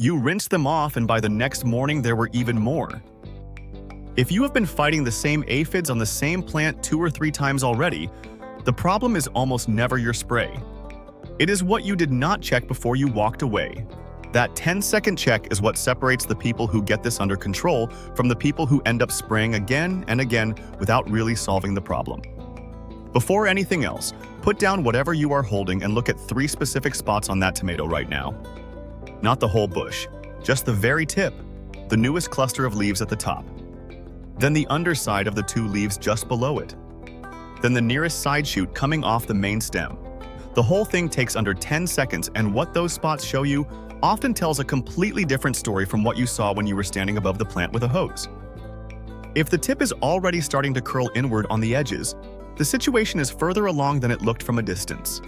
You rinse them off and by the next morning there were even more. If you have been fighting the same aphids on the same plant 2 or 3 times already, the problem is almost never your spray. It is what you did not check before you walked away. That 10-second check is what separates the people who get this under control from the people who end up spraying again and again without really solving the problem. Before anything else, put down whatever you are holding and look at 3 specific spots on that tomato right now. Not the whole bush, just the very tip, the newest cluster of leaves at the top. Then the underside of the 2 leaves just below it. Then the nearest side shoot coming off the main stem. The whole thing takes under 10 seconds, and what those spots show you often tells a completely different story from what you saw when you were standing above the plant with a hose. If the tip is already starting to curl inward on the edges, the situation is further along than it looked from a distance.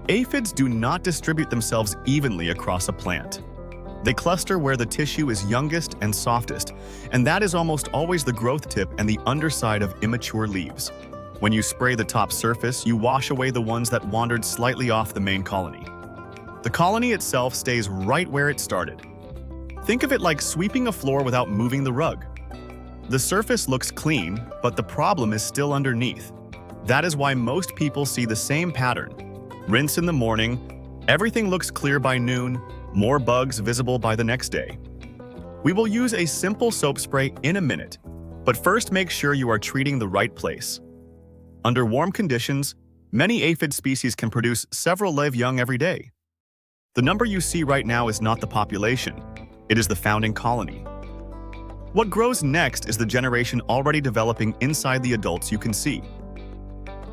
Aphids do not distribute themselves evenly across a plant. They cluster where the tissue is youngest and softest, and that is almost always the growth tip and the underside of immature leaves. When you spray the top surface, you wash away the ones that wandered slightly off the main colony. The colony itself stays right where it started. Think of it like sweeping a floor without moving the rug. The surface looks clean, but the problem is still underneath. That is why most people see the same pattern. Rinse in the morning, everything looks clear by noon, more bugs visible by the next day. We will use a simple soap spray in a minute, but first make sure you are treating the right place. Under warm conditions, many aphid species can produce several live young every day. The number you see right now is not the population, it is the founding colony. What grows next is the generation already developing inside the adults you can see.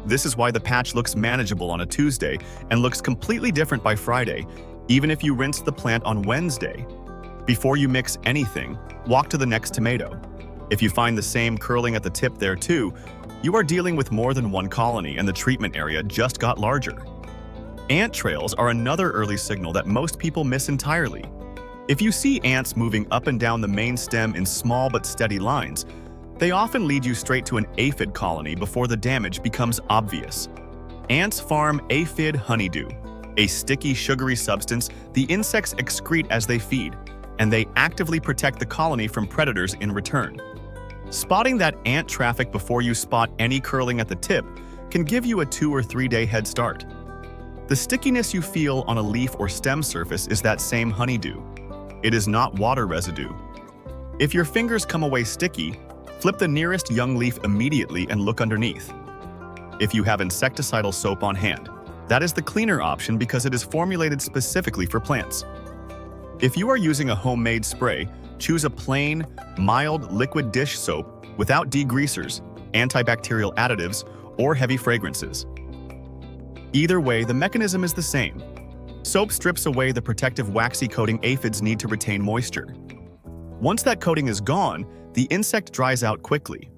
This is why the patch looks manageable on a Tuesday and looks completely different by Friday, even if you rinse the plant on Wednesday. Before you mix anything, walk to the next tomato. If you find the same curling at the tip there too, you are dealing with more than one colony and the treatment area just got larger. Ant trails are another early signal that most people miss entirely. If you see ants moving up and down the main stem in small but steady lines, they often lead you straight to an aphid colony before the damage becomes obvious. Ants farm aphid honeydew, a sticky, sugary substance the insects excrete as they feed, and they actively protect the colony from predators in return. Spotting that ant traffic before you spot any curling at the tip can give you a 2 or 3 day head start. The stickiness you feel on a leaf or stem surface is that same honeydew. It is not water residue. If your fingers come away sticky, flip the nearest young leaf immediately and look underneath. If you have insecticidal soap on hand, that is the cleaner option because it is formulated specifically for plants. If you are using a homemade spray, choose a plain, mild liquid dish soap without degreasers, antibacterial additives, or heavy fragrances. Either way, the mechanism is the same. Soap strips away the protective waxy coating aphids need to retain moisture. Once that coating is gone, the insect dries out quickly.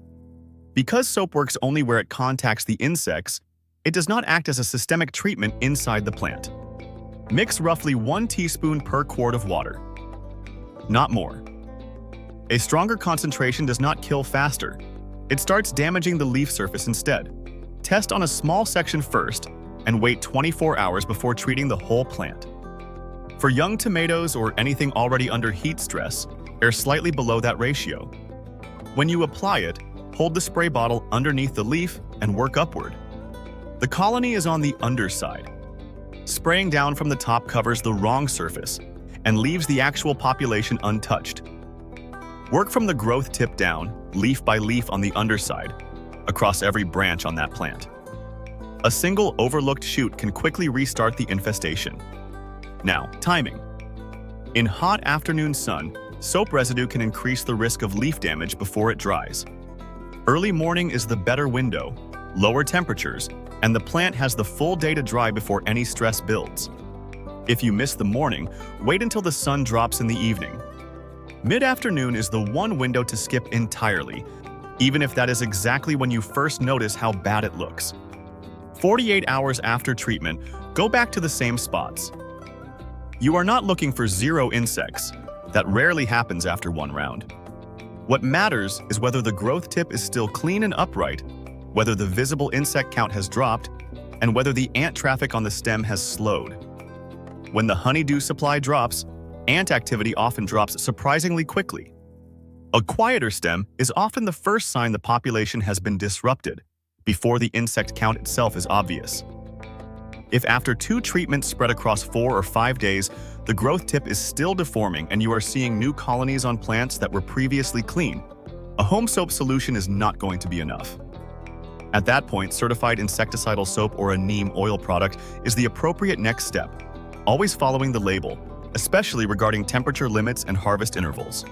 Because soap works only where it contacts the insects, it does not act as a systemic treatment inside the plant. Mix roughly 1 teaspoon per quart of water. Not more. A stronger concentration does not kill faster. It starts damaging the leaf surface instead. Test on a small section first and wait 24 hours before treating the whole plant. For young tomatoes or anything already under heat stress, err slightly below that ratio. When you apply it, hold the spray bottle underneath the leaf and work upward. The colony is on the underside. Spraying down from the top covers the wrong surface and leaves the actual population untouched. Work from the growth tip down, leaf by leaf on the underside, across every branch on that plant. A single overlooked shoot can quickly restart the infestation. Now, timing. In hot afternoon sun, soap residue can increase the risk of leaf damage before it dries. Early morning is the better window, lower temperatures, and the plant has the full day to dry before any stress builds. If you miss the morning, wait until the sun drops in the evening. Mid-afternoon is the one window to skip entirely, even if that is exactly when you first notice how bad it looks. 48 hours after treatment, go back to the same spots. You are not looking for 0 insects. That rarely happens after 1 round. What matters is whether the growth tip is still clean and upright, whether the visible insect count has dropped, and whether the ant traffic on the stem has slowed. When the honeydew supply drops, ant activity often drops surprisingly quickly. A quieter stem is often the first sign the population has been disrupted, before the insect count itself is obvious. If after 2 treatments spread across 4 or 5 days, the growth tip is still deforming and you are seeing new colonies on plants that were previously clean, a home soap solution is not going to be enough. At that point, certified insecticidal soap or a neem oil product is the appropriate next step, always following the label, especially regarding temperature limits and harvest intervals.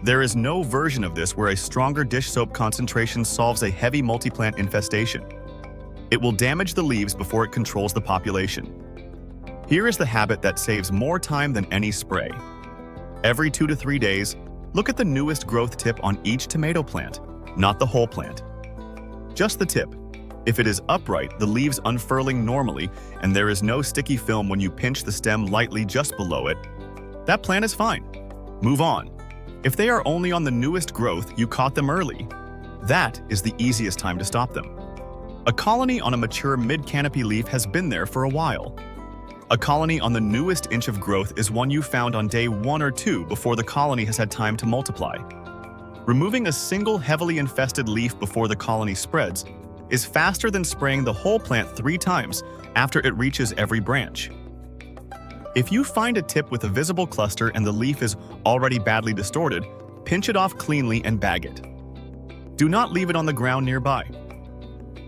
There is no version of this where a stronger dish soap concentration solves a heavy multi-plant infestation. It will damage the leaves before it controls the population. Here is the habit that saves more time than any spray. Every 2 to 3 days, look at the newest growth tip on each tomato plant, not the whole plant. Just the tip. If it is upright, the leaves unfurling normally, and there is no sticky film when you pinch the stem lightly just below it, that plant is fine. Move on. If they are only on the newest growth, you caught them early. That is the easiest time to stop them. A colony on a mature mid-canopy leaf has been there for a while. A colony on the newest inch of growth is one you found on day 1 or 2 before the colony has had time to multiply. Removing a single heavily infested leaf before the colony spreads is faster than spraying the whole plant 3 times after it reaches every branch. If you find a tip with a visible cluster and the leaf is already badly distorted, pinch it off cleanly and bag it. Do not leave it on the ground nearby.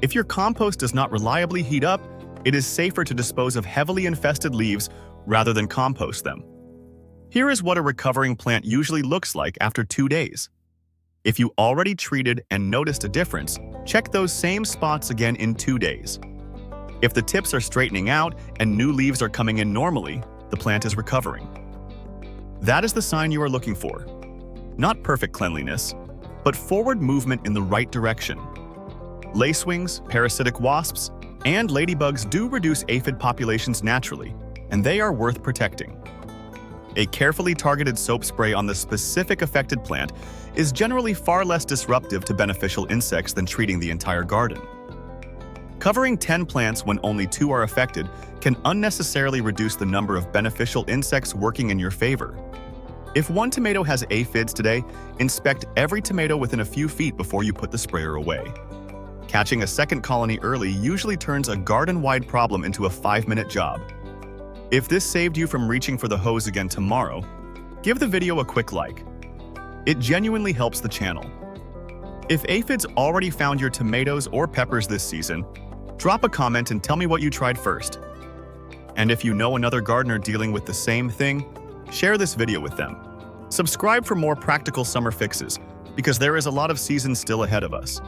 If your compost does not reliably heat up, it is safer to dispose of heavily infested leaves rather than compost them. Here is what a recovering plant usually looks like after 2 days. If you already treated and noticed a difference, check those same spots again in 2 days. If the tips are straightening out and new leaves are coming in normally, the plant is recovering. That is the sign you are looking for. Not perfect cleanliness, but forward movement in the right direction. Lacewings, parasitic wasps, and ladybugs do reduce aphid populations naturally, and they are worth protecting. A carefully targeted soap spray on the specific affected plant is generally far less disruptive to beneficial insects than treating the entire garden. Covering 10 plants when only 2 are affected can unnecessarily reduce the number of beneficial insects working in your favor. If one tomato has aphids today, inspect every tomato within a few feet before you put the sprayer away. Catching a second colony early usually turns a garden-wide problem into a 5-minute job. If this saved you from reaching for the hose again tomorrow, give the video a quick like. It genuinely helps the channel. If aphids already found your tomatoes or peppers this season, drop a comment and tell me what you tried first. And if you know another gardener dealing with the same thing, share this video with them. Subscribe for more practical summer fixes, because there is a lot of season still ahead of us.